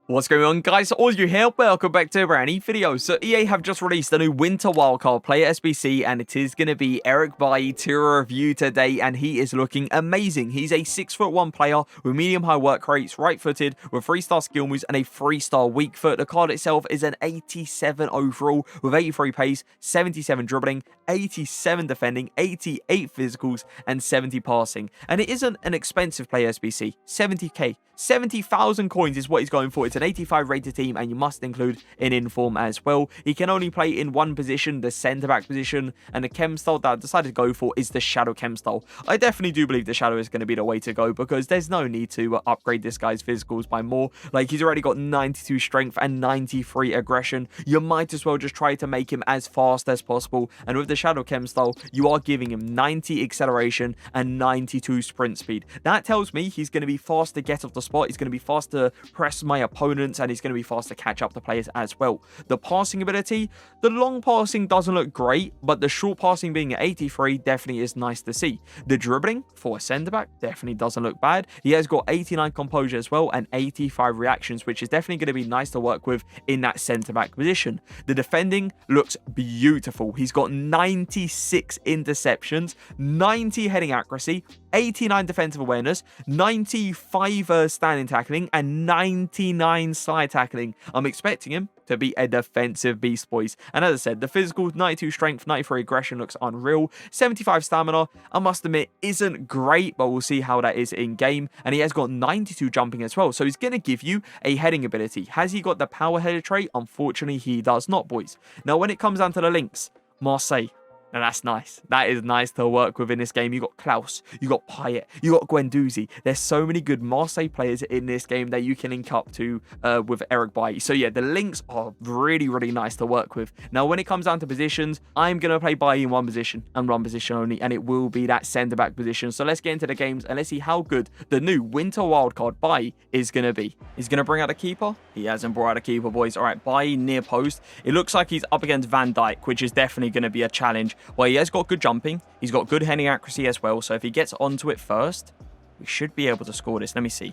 What's going on, guys? Auzio here. Welcome back to a brand new video. So EA have just released a new winter wildcard player SBC, and it is going to be Eric Bailly to review today, and he is looking amazing. He's a 6'1" player with medium-high work rates, right-footed, with 3-star skill moves and a 3-star weak foot. The card itself is an 87 overall with 83 pace, 77 dribbling, 87 defending, 88 physicals, and 70 passing. And it isn't an expensive player SBC. 70k. 70,000 coins is what he's going for. It's an 85 rated team, and you must include an inform as well. He can only play in one position, the centre-back position, and the chem style that I decided to go for is the shadow chem style. I definitely do believe the shadow is going to be the way to go, because there's no need to upgrade this guy's physicals by more. Like, he's already got 92 strength and 93 aggression. You might as well just try to make him as fast as possible, and with the shadow chem style, you are giving him 90 acceleration and 92 sprint speed. That tells me he's going to be fast to get off the spot. He's going to be fast to press my opponents, and he's going to be fast to catch up the players as well. The passing ability, the long passing doesn't look great, but the short passing being at 83 definitely is nice to see. The dribbling for a centre back definitely doesn't look bad. He has got 89 composure as well and 85 reactions, which is definitely going to be nice to work with in that centre back position. The defending looks beautiful. He's got 96 interceptions, 90 heading accuracy, 89 defensive awareness, 95 standing tackling, and 99 slide tackling. I'm expecting him to be a defensive beast, boys. And as I said, the physical, 92 strength, 93 aggression looks unreal. 75 stamina, I must admit, isn't great, but we'll see how that is in game. And he has got 92 jumping as well, so he's going to give you a heading ability. Has he got the power header trait? Unfortunately, he does not, boys. Now, when it comes down to the links, Marseille. Now that's nice. That is nice to work with in this game. You got Klaus, you got Payet, you got Guendouzi. There's so many good Marseille players in this game that you can link up to with Eric Bailly. So yeah, the links are really, really nice to work with. Now, when it comes down to positions, I'm going to play Bailly in one position and one position only, and it will be that centre-back position. So let's get into the games and let's see how good the new winter wildcard Bailly is going to be. He's going to bring out a keeper. He hasn't brought out a keeper, boys. All right, Bailly near post. It looks like he's up against Van Dijk, which is definitely going to be a challenge. Well, he has got good jumping. He's got good heading accuracy as well. So if he gets onto it first, we should be able to score this. Let me see.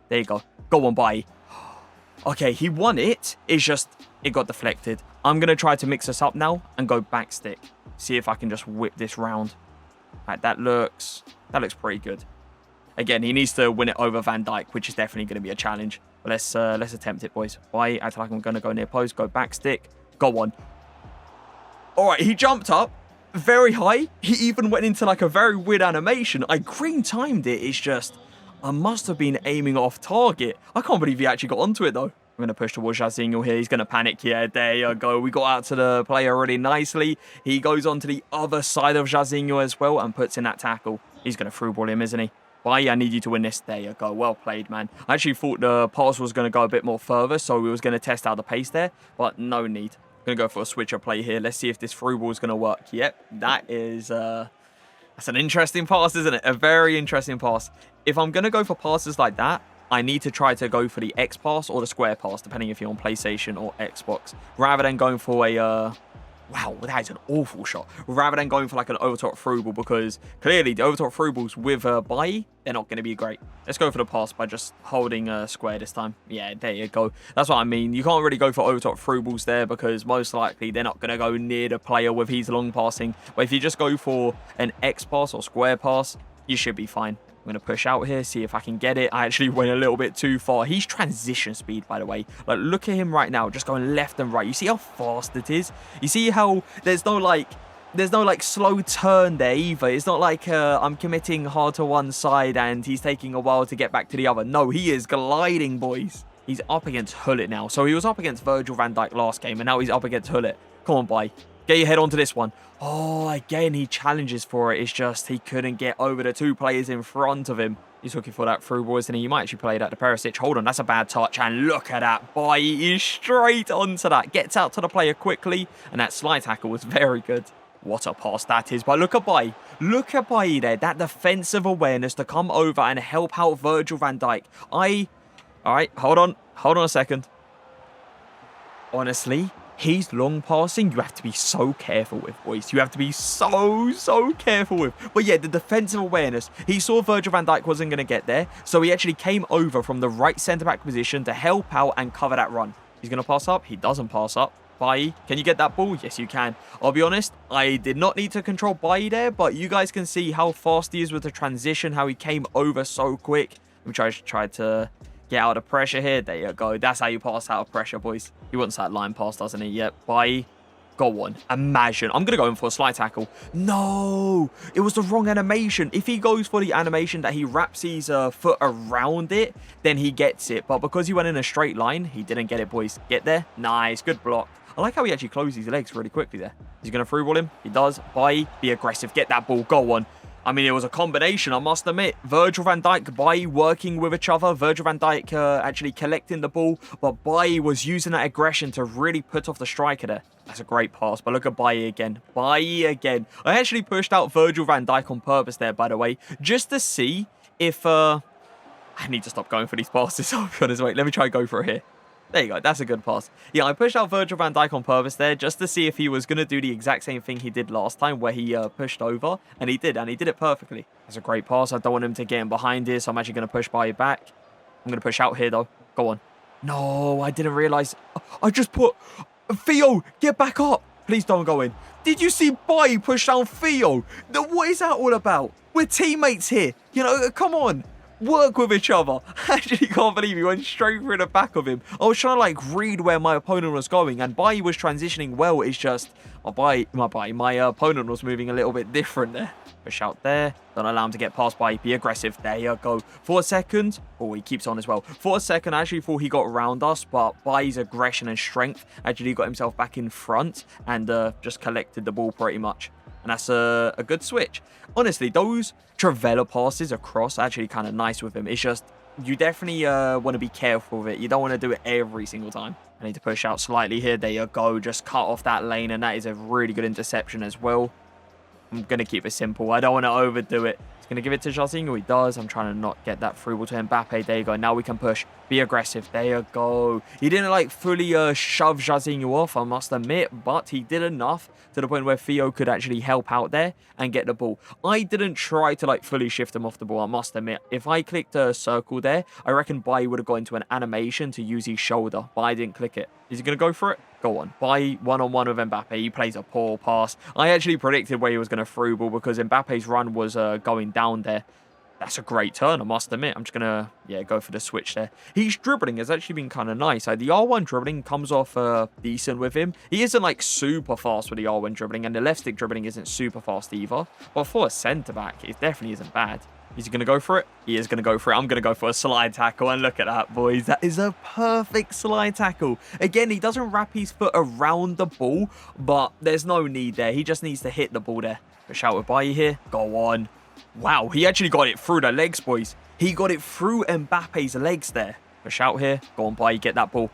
There you go. Go on, Bailly. Okay, he won it. It's just, it got deflected. I'm going to try to mix this up now and go back stick. See if I can just whip this round. All right, that looks pretty good. Again, he needs to win it over Van Dijk, which is definitely going to be a challenge. But let's attempt it, boys. Bailly, act like I'm going to go near post. Go back stick. Go on. All right, he jumped up very high. He even went into like a very weird animation. I green timed it. It's just, I must have been aiming off target. I can't believe he actually got onto it though. I'm going to push towards Jairzinho here. He's going to panic. Yeah, there you go. We got out to the player really nicely. He goes on to the other side of Jairzinho as well and puts in that tackle. He's going to through ball him, isn't he? Bailly, I need you to win this. There you go. Well played, man. I actually thought the pass was going to go a bit more further, so we was going to test out the pace there, but no need. Going to go for a switcher play here. Let's see if this through ball is going to work. Yep, that is that's an interesting pass, isn't it? A very interesting pass. If I'm going to go for passes like that, I need to try to go for the X pass or the square pass, depending if you're on PlayStation or Xbox, rather than going for a wow, that is an awful shot. Rather than going for like an overtop through ball, because clearly the overtop through balls with Bailly, they're not going to be great. Let's go for the pass by just holding square this time. Yeah, there you go. That's what I mean. You can't really go for overtop through balls there, because most likely they're not going to go near the player with his long passing. But if you just go for an X pass or square pass, you should be fine. I'm going to push out here, see if I can get it. I actually went a little bit too far. He's transition speed, by the way. Like, look at him right now, just going left and right. You see how fast it is? You see how there's no slow turn there either. It's not like I'm committing hard to one side and he's taking a while to get back to the other. No, he is gliding, boys. He's up against Hullet now. So he was up against Virgil van Dijk last game, and now he's up against Hullet. Come on, Bailly. Get your head onto this one. Oh, again, he challenges for it. It's just he couldn't get over the two players in front of him. He's looking for that through ball, isn't he? You might actually play that to Perisic. Hold on, that's a bad touch. And look at that. Bailly is straight onto that. Gets out to the player quickly. And that slide tackle was very good. What a pass that is. But look at Bailly. Look at Bailly there. That defensive awareness to come over and help out Virgil van Dijk. All right, hold on. Hold on a second. Honestly, His long passing, you have to be so careful with, boys. You have to be so careful with. But yeah, the defensive awareness. He saw Virgil van Dijk wasn't going to get there. So he actually came over from the right centre-back position to help out and cover that run. He's going to pass up. He doesn't pass up. Bailly, can you get that ball? Yes, you can. I'll be honest, I did not need to control Bailly there, but you guys can see how fast he is with the transition, how he came over so quick. Let me try to get out of pressure here. There you go. That's how you pass out of pressure, boys. He wants that line pass, doesn't he? Yep. Bailly. Go on. Imagine. I'm going to go in for a slide tackle. No. It was the wrong animation. If he goes for the animation that he wraps his foot around it, then he gets it. But because he went in a straight line, he didn't get it, boys. Get there. Nice. Good block. I like how he actually closed his legs really quickly there. He's going to through ball him. He does. Bailly. Be aggressive. Get that ball. Go on. I mean, it was a combination, I must admit. Virgil van Dijk, Bailly working with each other. Virgil van Dijk actually collecting the ball. But Bailly was using that aggression to really put off the striker there. That's a great pass. But look at Bailly again. Bailly again. I actually pushed out Virgil van Dijk on purpose there, by the way. Just to see if... I need to stop going for these passes. I'll be honest. Wait, let me try and go for it here. There you go. That's a good pass. Yeah, I pushed out Virgil van Dijk on purpose there just to see if he was going to do the exact same thing he did last time where he pushed over. And he did it perfectly. That's a great pass. I don't want him to get in behind here, so I'm actually going to push Bailly back. I'm going to push out here, though. Go on. No, I didn't realise. I just put... Theo, get back up. Please don't go in. Did you see Bailly push down Theo? What is that all about? We're teammates here. You know, come on. Work with each other. I actually can't believe he went straight through the back of him. I was trying to like read where my opponent was going, and Bailly was transitioning well. It's just my opponent was moving a little bit different there. Push out there. Don't allow him to get past Bailly. Be aggressive. There you go. For a second. Oh, he keeps on as well. For a second, I actually thought he got around us, but Bailly's aggression and strength actually got himself back in front and just collected the ball pretty much. And that's a good switch. Honestly, those Travella passes across are actually kind of nice with him. It's just, you definitely want to be careful with it. You don't want to do it every single time. I need to push out slightly here. There you go. Just cut off that lane. And that is a really good interception as well. I'm going to keep it simple. I don't want to overdo it. He's going to give it to Jorginho. He does. I'm trying to not get that through ball to Mbappe. There you go. Now we can push. Be aggressive. There you go. He didn't like fully shove Jorginho off, I must admit, but he did enough to the point where Theo could actually help out there and get the ball. I didn't try to like fully shift him off the ball, I must admit. If I clicked a circle there, I reckon Bailly would have gone into an animation to use his shoulder, but I didn't click it. Is he going to go for it? Go on. Bailly one-on-one with Mbappe. He plays a poor pass. I actually predicted where he was going to through ball because Mbappe's run was going down there. That's a great turn, I must admit. I'm just going to, yeah, go for the switch there. His dribbling has actually been kind of nice. Like, the R1 dribbling comes off decent with him. He isn't, like, super fast with the R1 dribbling, and the left stick dribbling isn't super fast either. But for a centre-back, it definitely isn't bad. Is he going to go for it? He is going to go for it. I'm going to go for a slide tackle, and look at that, boys. That is a perfect slide tackle. Again, he doesn't wrap his foot around the ball, but there's no need there. He just needs to hit the ball there. Push out with Bailly here. Go on. Wow, he actually got it through the legs, boys. He got it through Mbappe's legs there. Push out here. Go on, Bailly, get that ball.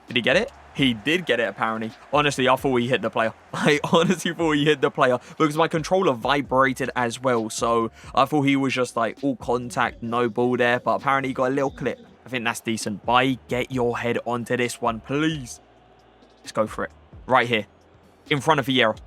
Did he get it? He did get it, apparently. Honestly, I thought he hit the player. I honestly thought he hit the player because my controller vibrated as well. So I thought he was just like all contact, no ball there. But apparently he got a little clip. I think that's decent. Bailly, get your head onto this one, please. Let's go for it. Right here. In front of Vieira.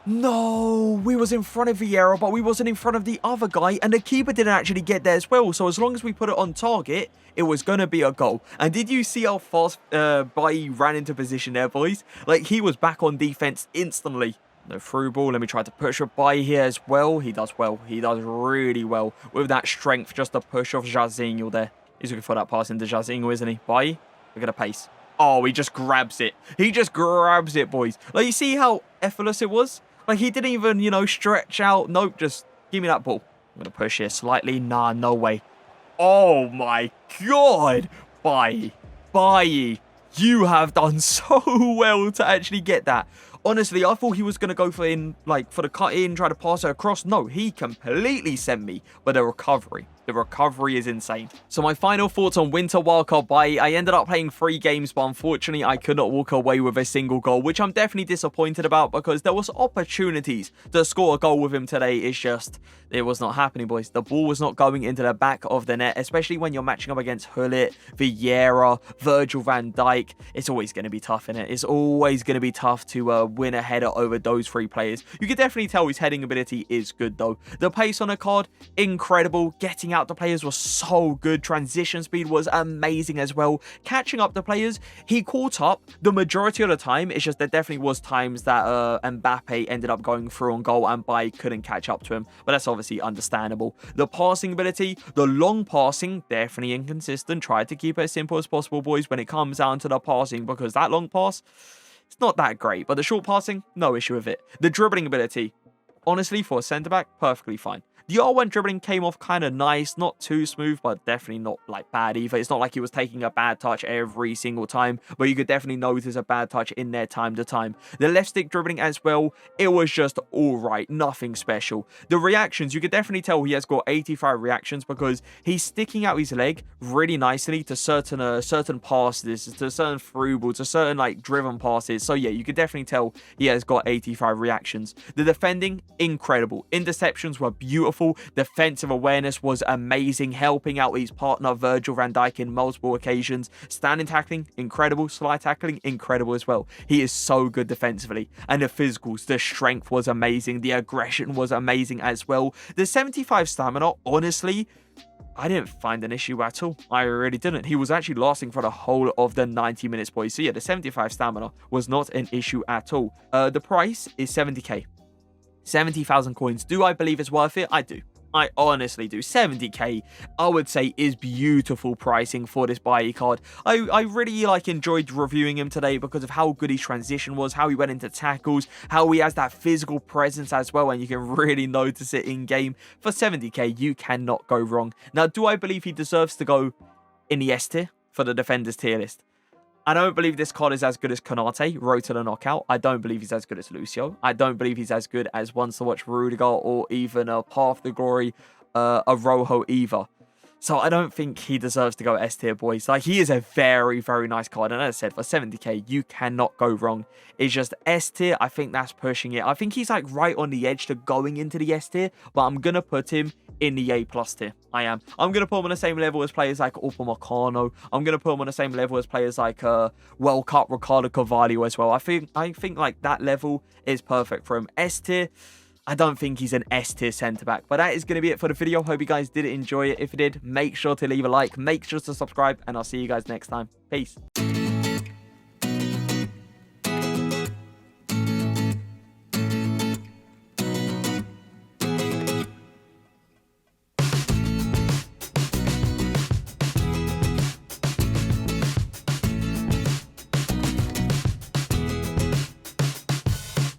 No, we was in front of Vieira, but we wasn't in front of the other guy, and the keeper didn't actually get there as well. So as long as we put it on target, it was going to be a goal. And did you see how fast Bailly ran into position there, boys? Like, he was back on defense instantly. No through ball. Let me try to push with Bailly here as well. He does well. He does really well with that strength just to push off Jorginho there. He's looking for that pass into Jorginho, isn't he? Bailly, look at the pace. Oh, he just grabs it. He just grabs it, boys. Like, you see how effortless it was? Like, he didn't even, you know, stretch out. Nope, just give me that ball. I'm going to push here slightly. Nah, no way. Oh, my God. Bailly, you have done so well to actually get that. Honestly, I thought he was going to go for the cut in, try to pass it across. No, he completely sent me with a recovery. The recovery is insane. So my final thoughts on winter wildcard buy. I ended up playing 3 games, but unfortunately I could not walk away with a single goal, which I'm definitely disappointed about because there was opportunities to score a goal with him today. It's just, it was not happening, boys. The ball was not going into the back of the net, especially when you're matching up against Hullet, Vieira, Virgil van Dijk. It's always going to be tough, innit? It's always going to be tough to win a header over those 3 players. You can definitely tell his heading ability is good, though. The pace on the card, incredible. Getting out the players was so good. Transition speed was amazing as well. Catching up the players, he caught up the majority of the time. It's just there definitely was times that Mbappe ended up going through on goal and Bai couldn't catch up to him, but that's obviously understandable. The passing ability, the long passing, definitely inconsistent. Try to keep it as simple as possible, boys, when it comes down to the passing, because that long pass, it's not that great, but the short passing, no issue with it. The dribbling ability, honestly, for a centre-back, perfectly fine. The R1 dribbling came off kind of nice, not too smooth, but definitely not like bad either. It's not like he was taking a bad touch every single time, but you could definitely notice a bad touch in there time to time. The left stick dribbling as well, it was just all right, nothing special. The reactions, you could definitely tell he has got 85 reactions because he's sticking out his leg really nicely to certain passes, to certain through balls, to certain like driven passes. So yeah, you could definitely tell he has got 85 reactions. The defending, incredible. Interceptions were beautiful. Defensive awareness was amazing, helping out his partner Virgil van Dijk in multiple occasions. Standing tackling, incredible. Slide tackling, incredible as well. He is so good defensively. And the physicals, the strength was amazing. The aggression was amazing as well. The 75 stamina, honestly, I didn't find an issue at all. I really didn't. He was actually lasting for the whole of the 90 minutes, boys. So yeah, the 75 stamina was not an issue at all. The price is 70k. 70,000 coins. Do I believe it's worth it? I do. I honestly do. 70k, I would say, is beautiful pricing for this buy card. I really enjoyed reviewing him today because of how good his transition was, how he went into tackles, how he has that physical presence as well, and you can really notice it in game. For 70k, you cannot go wrong. Now, do I believe he deserves to go in the S tier for the defenders tier list? I don't believe this card is as good as Konate, Road to the Knockout. I don't believe he's as good as Lucio. I don't believe he's as good as Once to Watch Rudiger or even Path the Glory, Rojo either. So I don't think he deserves to go S tier, boys. Like, he is a very, very nice card. And as I said, for 70k, you cannot go wrong. It's just S tier. I think that's pushing it. I think he's like right on the edge to going into the S tier, but I'm going to put him in the A+ tier. I am. I'm going to put him on the same level as players like Upamecano. I'm going to put him on the same level as players like World Cup Ricardo Carvalho as well. I think like that level is perfect for him. S tier, I don't think he's an S tier centre-back. But that is going to be it for the video. Hope you guys did enjoy it. If you did, make sure to leave a like. Make sure to subscribe. And I'll see you guys next time. Peace.